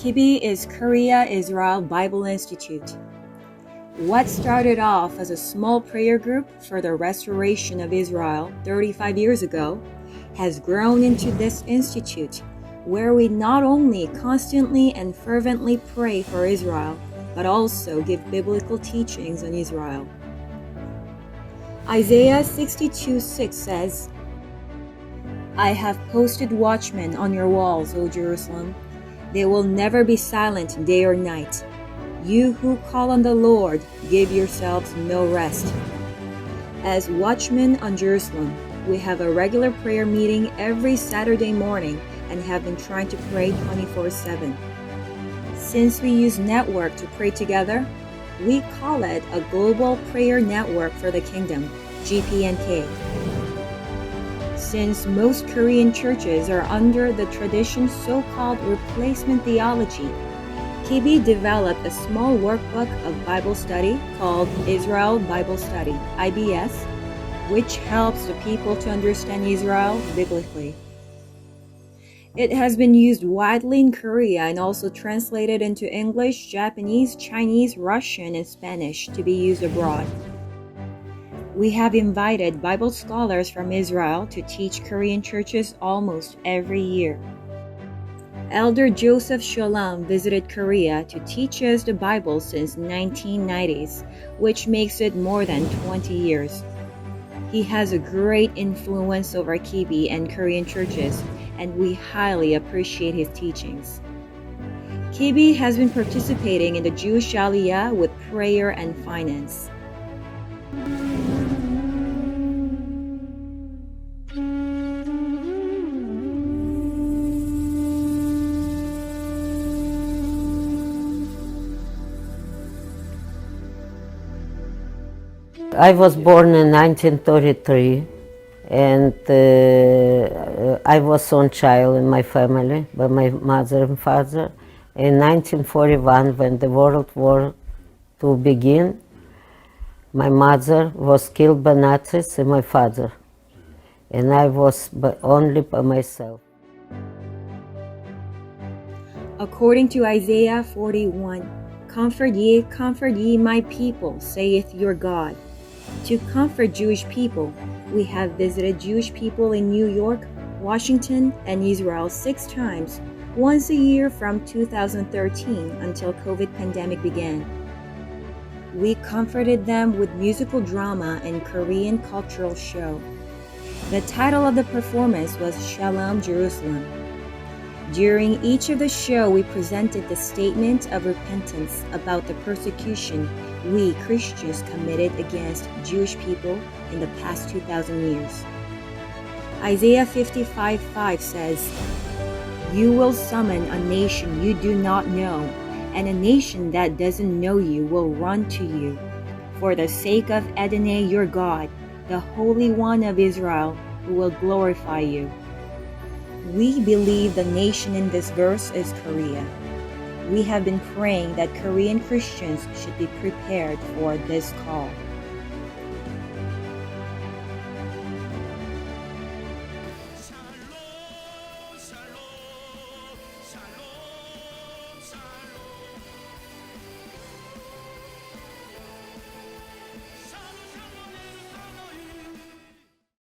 Kibi is Korea-Israel Bible Institute. What started off as a small prayer group for the restoration of Israel 35 years ago has grown into this institute, where we not only constantly and fervently pray for Israel, but also give biblical teachings on Israel. Isaiah 62:6 says, I have posted watchmen on your walls, O Jerusalem. They will never be silent day or night. You who call on the Lord, give yourselves no rest. As watchmen on Jerusalem, we have a regular prayer meeting every Saturday morning and have been trying to pray 24/7. Since we use network to pray together, we call it a Global Prayer Network for the Kingdom, GPNK. Since most Korean churches are under the tradition's so-called replacement theology, Kibi developed a small workbook of Bible study called Israel Bible Study, IBS, which helps the people to understand Israel biblically. It has been used widely in Korea and also translated into English, Japanese, Chinese, Russian, and Spanish to be used abroad. We have invited Bible scholars from Israel to teach Korean churches almost every year. Elder 요셉슐람 visited Korea to teach us the Bible since 1990s, which makes it more than 20 years. He has a great influence over Kibi and Korean churches, and we highly appreciate his teachings. Kibi has been participating in the Jewish Aliyah with prayer and finance. I was born in 1933, and I was one child in my family by my mother and father. In 1941, when the World War II began, my mother was killed by Nazis and my father, and I was only by myself. According to Isaiah 41, comfort ye my people, saith your God. To comfort Jewish people, we have visited Jewish people in New York, Washington, and Israel 6 times, once a year from 2013 until COVID pandemic began. We comforted them with musical drama and Korean cultural show. The title of the performance was Shalom Jerusalem. During each of the show, we presented the statement of repentance about the persecution we Christians committed against Jewish people in the past 2,000 years. Isaiah 55:5 says, You will summon a nation you do not know, and a nation that doesn't know you will run to you. For the sake of Adonai your God, the Holy One of Israel, who will glorify you. We believe the nation in this verse is Korea. We have been praying that Korean Christians should be prepared for this call.